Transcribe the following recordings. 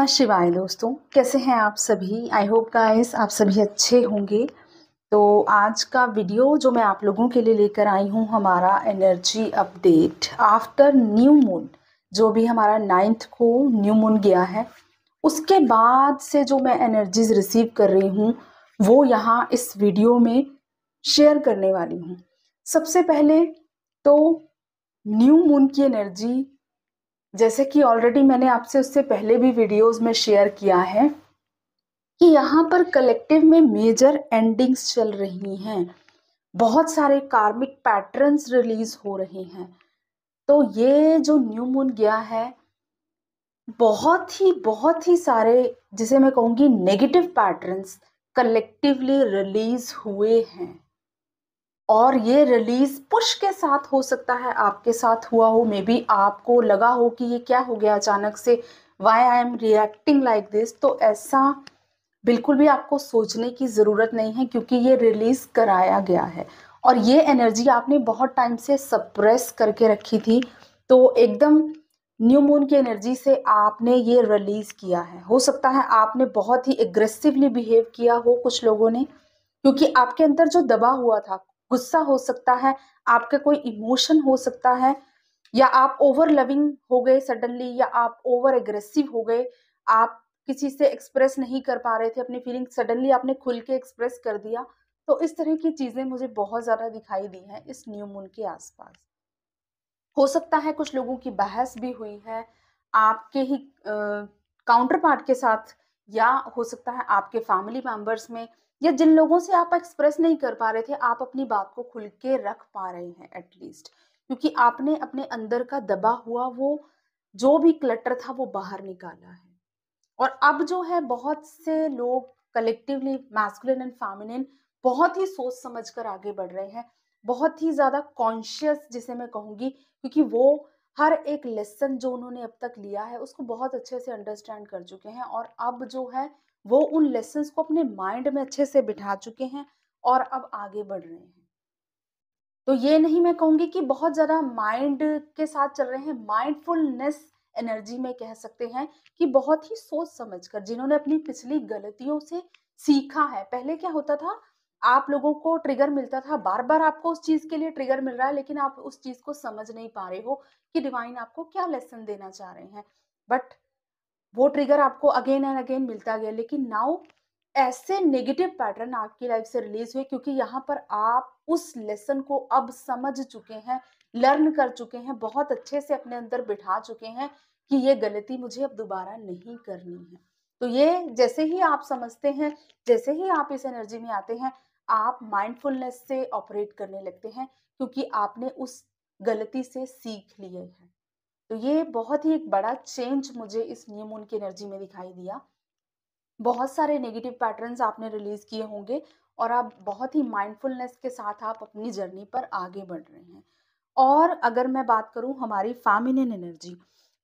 शिवाय दोस्तों, कैसे हैं आप सभी। आई होप गाइस आप सभी अच्छे होंगे। तो आज का वीडियो जो मैं आप लोगों के लिए लेकर आई हूँ, हमारा energy update after new moon. जो भी हमारा 9th को न्यू मून गया है, उसके बाद से जो मैं एनर्जीज रिसीव कर रही हूँ वो यहाँ इस वीडियो में शेयर करने वाली हूँ। सबसे पहले तो न्यू मून की एनर्जी, जैसे कि ऑलरेडी मैंने आपसे उससे पहले भी वीडियोस में शेयर किया है कि यहाँ पर कलेक्टिव में मेजर एंडिंग्स चल रही हैं, बहुत सारे कार्मिक पैटर्न्स रिलीज हो रहे हैं। तो ये जो न्यू मून गया है, बहुत ही सारे, जिसे मैं कहूँगी नेगेटिव पैटर्न्स कलेक्टिवली रिलीज हुए हैं। और ये रिलीज पुश के साथ हो सकता है आपके साथ हुआ हो, मे बी आपको लगा हो कि ये क्या हो गया अचानक से, why I am reacting like this. तो ऐसा बिल्कुल भी आपको सोचने की ज़रूरत नहीं है, क्योंकि ये रिलीज कराया गया है और ये एनर्जी आपने बहुत टाइम से सप्रेस करके रखी थी। तो एकदम न्यू मून की एनर्जी से आपने ये रिलीज किया है। हो सकता है आपने बहुत ही एग्रेसिवली बिहेव किया हो कुछ लोगों ने, क्योंकि आपके अंदर जो दबा हुआ था, गुस्सा हो सकता है, आपके कोई इमोशन हो सकता है, या आप ओवर लविंग हो गए सडनली, या आप ओवर एग्रेसिव हो गए, आप किसी से एक्सप्रेस नहीं कर पा रहे थे अपनी फीलिंग, सडनली आपने खुल के एक्सप्रेस कर दिया। तो इस तरह की चीजें मुझे बहुत ज्यादा दिखाई दी हैं इस न्यू मून के आसपास। हो सकता है कुछ लोगों की बहस भी हुई है आपके ही काउंटर पार्ट के साथ, या हो सकता है आपके फैमिली मेंबर्स में, या जिन लोगों से आप एक्सप्रेस नहीं कर पा रहे थे, आप अपनी बात को खुल के रख पा रहे हैं एटलीस्ट, क्योंकि आपने अपने अंदर का दबा हुआ वो जो भी क्लटर था वो बाहर निकाला है। और अब जो है, बहुत से लोग कलेक्टिवली, मैस्कुलिन एंड फेमिनिन, बहुत ही सोच समझ कर आगे बढ़ रहे हैं, बहुत ही ज्यादा कॉन्शियस जिसे मैं कहूंगी, क्योंकि वो हर एक लेसन जो उन्होंने अब तक लिया है उसको बहुत अच्छे से अंडरस्टैंड कर चुके हैं, और अब जो है वो उन लेसन्स को अपने माइंड में अच्छे से बिठा चुके हैं और अब आगे बढ़ रहे हैं। तो ये नहीं मैं कहूंगी कि बहुत ज्यादा माइंड के साथ चल रहे हैं, माइंडफुलनेस एनर्जी में कह सकते हैं कि बहुत ही सोच समझकर, जिन्होंने अपनी पिछली गलतियों से सीखा है। पहले क्या होता था, आप लोगों को ट्रिगर मिलता था, बार बार आपको उस चीज के लिए ट्रिगर मिल रहा है, लेकिन आप उस चीज को समझ नहीं पा रहे हो कि डिवाइन आपको क्या लेसन देना चाह रहे हैं। बट वो ट्रिगर आपको अगेन एंड अगेन मिलता गया, लेकिन नाउ ऐसे नेगेटिव पैटर्न आपकी लाइफ से रिलीज हुए, क्योंकि यहाँ पर आप उस लेसन को अब समझ चुके हैं, लर्न कर चुके हैं, बहुत अच्छे से अपने अंदर बिठा चुके हैं कि ये गलती मुझे अब दोबारा नहीं करनी है। तो ये जैसे ही आप समझते हैं, जैसे ही आप इस एनर्जी में आते हैं, आप माइंडफुलनेस से ऑपरेट करने लगते हैं, क्योंकि आपने उस गलती से सीख लिए है। तो ये बहुत ही एक बड़ा चेंज मुझे इस न्यू मून की एनर्जी में दिखाई दिया। बहुत सारे नेगेटिव पैटर्न्स आपने रिलीज किए होंगे और आप बहुत ही माइंडफुलनेस के साथ आप अपनी जर्नी पर आगे बढ़ रहे हैं। और अगर मैं बात करूं हमारी फेमिनिन एनर्जी,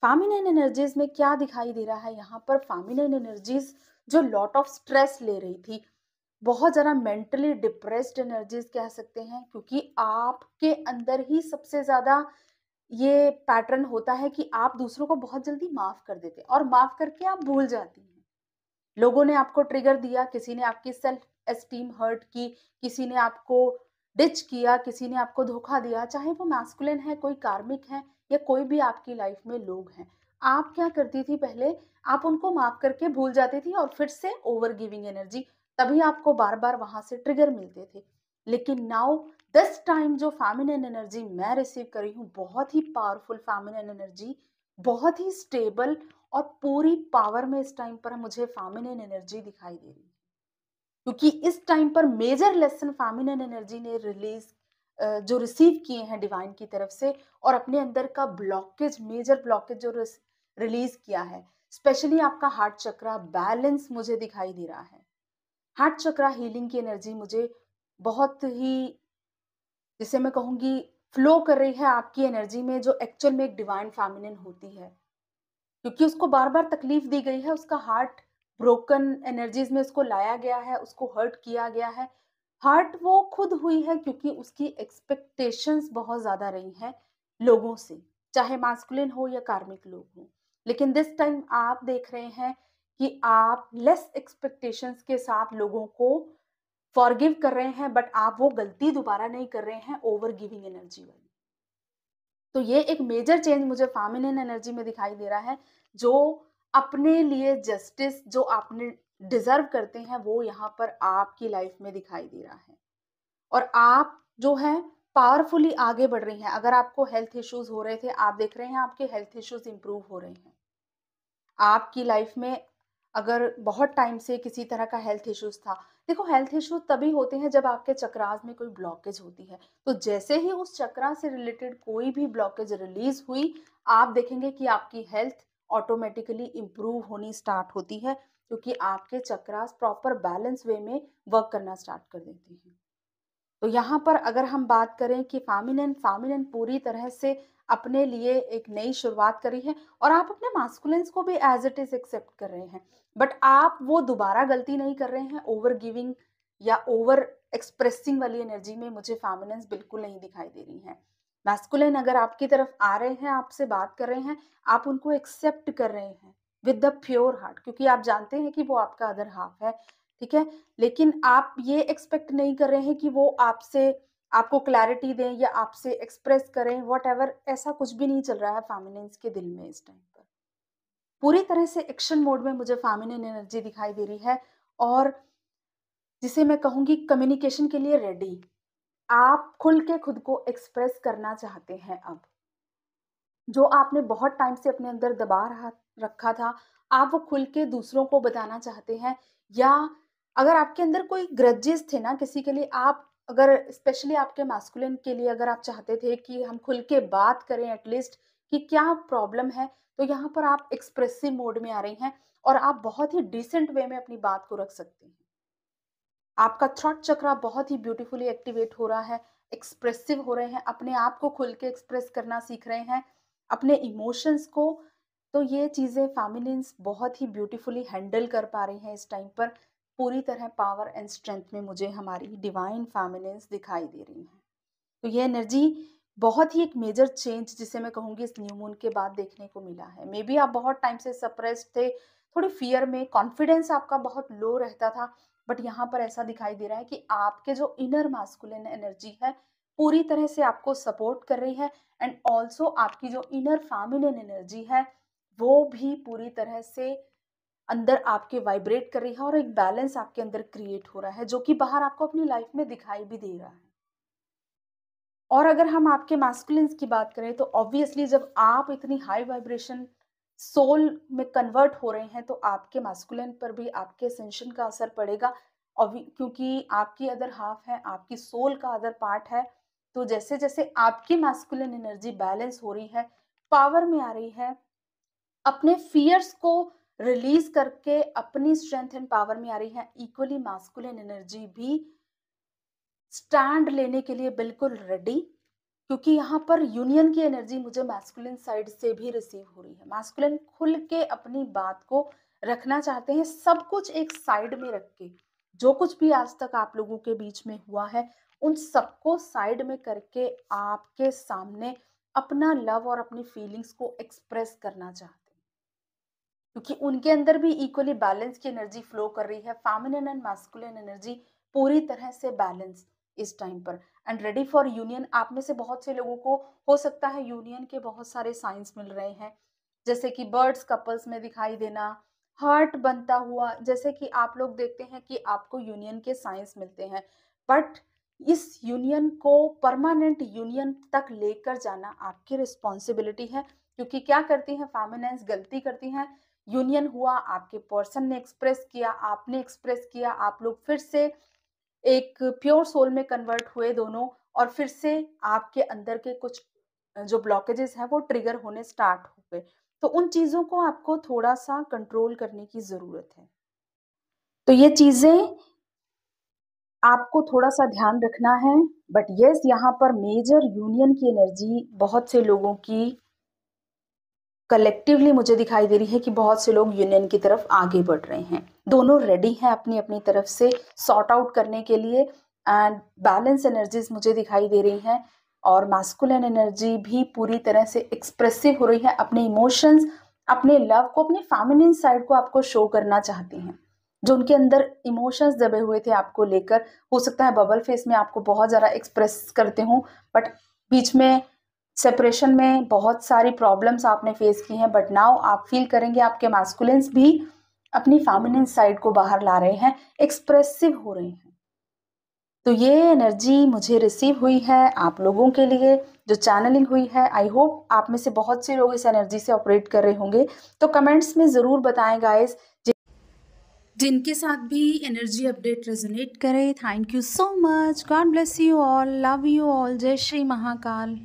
फेमिनिन एनर्जीज में क्या दिखाई दे रहा है यहाँ पर, फेमिनिन एनर्जीज जो लॉट ऑफ स्ट्रेस ले रही थी, बहुत ज़्यादा मेंटली डिप्रेस्ड एनर्जीज कह सकते हैं, क्योंकि आपके अंदर ही सबसे ज़्यादा ये पैटर्न होता है कि आप दूसरों को बहुत जल्दी माफ कर देते हैं और माफ करके आप भूल जाती हैं। लोगों ने आपको ट्रिगर दिया, किसी ने आपकी सेल्फ एस्टीम हर्ट की, किसी ने आपको डिच किया, किसी ने आपको धोखा दिया, चाहे वो मैस्कुलिन है, कोई कार्मिक है, या कोई भी आपकी लाइफ में लोग हैं। आप क्या करती थी पहले, आप उनको माफ करके भूल जाती थी और फिर से ओवर गिविंग एनर्जी, तभी आपको बार बार वहां से ट्रिगर मिलते थे। लेकिन नाउ दिस टाइम जो फेमिनिन एनर्जी मैं रिसीव करी हूँ, बहुत ही पावरफुल फेमिनिन एनर्जी, बहुत ही स्टेबल और पूरी पावर में इस टाइम पर मुझे फेमिनिन एनर्जी दिखाई दे रही है, क्योंकि इस टाइम पर मेजर लेसन फेमिनिन एनर्जी ने रिलीज जो रिसीव किए हैं डिवाइन की तरफ से, और अपने अंदर का ब्लॉकेज, मेजर ब्लॉकेज जो रिलीज किया है, स्पेशली आपका हार्ट चक्रा बैलेंस मुझे दिखाई दे रहा है। हार्ट चक्रा हीलिंग की एनर्जी मुझे बहुत ही, जिसे मैं कहूंगी, फ्लो कर रही है आपकी एनर्जी में, जो एक्चुअल में एक डिवाइन फेमिनिन होती है, क्योंकि उसको बार बार तकलीफ दी गई है, उसका हार्ट ब्रोकन एनर्जीज में उसको लाया गया है, उसको हर्ट किया गया है। हर्ट वो खुद हुई है क्योंकि उसकी एक्सपेक्टेशंस बहुत ज्यादा रही हैं लोगों से, चाहे मास्कुलिन हो या कार्मिक लोग हो। लेकिन दिस टाइम आप देख रहे हैं कि आप लेस एक्सपेक्टेशंस के साथ लोगों को फॉरगिव कर रहे हैं, बट आप वो गलती दोबारा नहीं कर रहे हैं ओवर गिविंग एनर्जी वाली। तो ये एक मेजर चेंज मुझे फेमिनिन एनर्जी में दिखाई दे रहा है, जो अपने लिए जस्टिस जो आपने डिजर्व करते हैं वो यहाँ पर आपकी लाइफ में दिखाई दे रहा है। और आप जो है पावरफुली आगे बढ़ रही हैं। अगर आपको हेल्थ इश्यूज हो रहे थे, आप देख रहे हैं आपके हेल्थ इश्यूज इंप्रूव हो रहे हैं। आपकी लाइफ में अगर बहुत टाइम से किसी तरह का हेल्थ इश्यूज था, देखो हेल्थ इश्यूज तभी होते हैं जब आपके चक्रास में कोई ब्लॉकेज होती है। तो जैसे ही उस चक्रा से रिलेटेड कोई भी ब्लॉकेज रिलीज हुई, आप देखेंगे कि आपकी हेल्थ ऑटोमेटिकली इंप्रूव होनी स्टार्ट होती है, क्योंकि आपके चक्रास प्रॉपर बैलेंस वे में वर्क करना स्टार्ट कर देते हैं। तो यहाँ पर अगर हम बात करें कि फेमिनिन पूरी तरह से अपने लिए एक नई शुरुआत करी है, और आप अपने मास्कुलिन्स को भी एज इट इज एक्सेप्ट कर रहे हैं, बट आप वो दोबारा गलती नहीं कर रहे हैं ओवर गिविंग या ओवर एक्सप्रेसिंग वाली एनर्जी में। मुझे फेमिनिन्स बिल्कुल नहीं दिखाई दे रही हैं। मैस्कुलिन अगर आपकी तरफ आ रहे हैं, आपसे बात कर रहे हैं, आप उनको एक्सेप्ट कर रहे हैं विद द प्योर हार्ट, क्योंकि आप जानते हैं कि वो आपका अदर हाफ है, ठीक है। लेकिन आप ये एक्सपेक्ट नहीं कर रहे हैं कि वो आपसे आपको क्लैरिटी दें या आपसे एक्सप्रेस करें, व्हाटएवर, ऐसा कुछ भी नहीं चल रहा है फेमिनिन्स के दिल में इस टाइम पर। पूरी तरह से एक्शन मोड में मुझे फेमिनिन एनर्जी दिखाई दे रही है, और जिसे मैं कहूंगी कम्युनिकेशन के लिए रेडी। आप खुल के खुद को एक्सप्रेस करना चाहते हैं अब। जो आपने बहुत टाइम से अपने अंदर दबा रखा था, आप वो खुल के दूसरों को बताना चाहते हैं। या अगर आपके अंदर कोई ग्रजेस थे ना किसी के लिए, आप अगर स्पेशली आपके मास्कुलिन के लिए अगर आप चाहते थे कि हम खुल के बात करें एटलीस्ट कि क्या प्रॉब्लम है, तो यहाँ पर आप एक्सप्रेसिव मोड में आ रही हैं, और आप बहुत ही डिसेंट वे में अपनी बात को रख सकते हैं। आपका थ्रॉट चक्रा बहुत ही ब्यूटीफुली एक्टिवेट हो रहा है, एक्सप्रेसिव हो रहे हैं, अपने आप को खुल के एक्सप्रेस करना सीख रहे हैं, अपने इमोशंस को। तो ये चीज़ें फेमिनिन्स बहुत ही ब्यूटीफुली हैंडल कर पा रही हैं इस टाइम पर। पूरी तरह पावर एंड स्ट्रेंथ में मुझे हमारी डिवाइन फेमिनिन्स दिखाई दे रही हैं। तो ये एनर्जी बहुत ही एक मेजर चेंज जिसे मैं कहूँगी इस न्यू मून के बाद देखने को मिला है। मे बी आप बहुत टाइम से सप्रेस्ड थे, थोड़ी फियर में, कॉन्फिडेंस आपका बहुत लो रहता था, बट यहाँ पर ऐसा दिखाई दे रहा है कि आपके जो इनर मास्कुलिन एनर्जी है पूरी तरह से आपको सपोर्ट कर रही है, एंड ऑल्सो आपकी जो इनर फेमिनिन एनर्जी है वो भी पूरी तरह से अंदर आपके वाइब्रेट कर रही है, और एक बैलेंस आपके अंदर क्रिएट हो रहा है जो कि बाहर आपको अपनी लाइफ में दिखाई भी दे रहा है। और अगर हम आपके मास्कुलिन्स की बात करें, तो ऑब्वियसली जब आप इतनी हाई वाइब्रेशन सोल में कन्वर्ट हो रहे हैं, तो आपके मास्कुलिन पर भी आपके असेंशन का असर पड़ेगा, क्योंकि आपकी अदर हाफ है, आपकी सोल का अदर पार्ट है। तो जैसे जैसे आपकी मास्कुलिन एनर्जी बैलेंस हो रही है, पावर में आ रही है, अपने फियर्स को रिलीज करके अपनी स्ट्रेंथ एंड पावर में आ रही है, इक्वली मास्कुलिन एनर्जी भी स्टैंड लेने के लिए बिल्कुल रेडी, क्योंकि यहाँ पर यूनियन की एनर्जी मुझे मैस्कुलिन साइड से भी रिसीव हो रही है। मैस्कुलिन खुल के अपनी बात को रखना चाहते हैं, सब कुछ एक साइड में रख के। जो कुछ भी आज तक आप लोगों के बीच में हुआ है, उन सबको साइड में करके आपके सामने अपना लव और अपनी फीलिंग्स को एक्सप्रेस करना चाहते हैं, क्योंकि उनके अंदर भी इक्वली बैलेंस की एनर्जी फ्लो कर रही है। फेमिनिन एंड मैस्कुलिन एनर्जी पूरी तरह से बैलेंस इस टाइम पर, एंड रेडी फॉर यूनियन। आप में से बहुत से लोगों को हो सकता है यूनियन के बहुत सारे साइंस मिल रहे हैं, जैसे कि बर्ड्स कपल्स में दिखाई देना, हार्ट बनता हुआ, जैसे कि आप लोग देखते हैं कि आपको यूनियन के साइंस मिलते हैं। बट इस यूनियन को परमानेंट यूनियन तक लेकर जाना आपकी रिस्पॉन्सिबिलिटी है, क्योंकि क्या करती हैं फेमिनिन्स, गलती करती हैं। यूनियन हुआ, आपके पर्सन ने एक्सप्रेस किया, आपने एक्सप्रेस किया, आप लोग फिर से एक प्योर सोल में कन्वर्ट हुए दोनों, और फिर से आपके अंदर के कुछ जो ब्लॉकेजेस हैं वो ट्रिगर होने स्टार्ट हो गए। तो उन चीज़ों को आपको थोड़ा-सा कंट्रोल करने की ज़रूरत है। तो ये चीज़ें आपको थोड़ा-सा ध्यान रखना है, बट येस यहाँ पर मेजर यूनियन की एनर्जी बहुत से लोगों की कलेक्टिवली मुझे दिखाई दे रही है कि बहुत से लोग यूनियन की तरफ आगे बढ़ रहे हैं। दोनों रेडी हैं अपनी अपनी तरफ से सॉर्ट आउट करने के लिए, एंड बैलेंस एनर्जीज मुझे दिखाई दे रही हैं, और मास्कुलिन एनर्जी भी पूरी तरह से एक्सप्रेसिव हो रही है, अपने इमोशंस अपने लव को, अपने फेमिनिन साइड को आपको शो करना चाहती हैं, जो उनके अंदर इमोशंस दबे हुए थे आपको लेकर। हो सकता है बबल फेस में आपको बहुत ज़्यादा एक्सप्रेस करते हों, बट बीच में सेपरेशन में बहुत सारी प्रॉब्लम्स आपने फेस की हैं, बट नाउ आप फील करेंगे आपके मैस्कुलिन्स भी अपनी फेमिनिन साइड को बाहर ला रहे हैं, एक्सप्रेसिव हो रहे हैं। तो ये एनर्जी मुझे रिसीव हुई है आप लोगों के लिए, जो चैनलिंग हुई है। आई होप आप में से बहुत से लोग इस एनर्जी से ऑपरेट कर रहे होंगे। तो कमेंट्स में ज़रूर बताएं गाइस, जिनके साथ भी एनर्जी अपडेट रेजोनेट करे। Thank you so much, God bless you all, love you all, जय श्री महाकाल।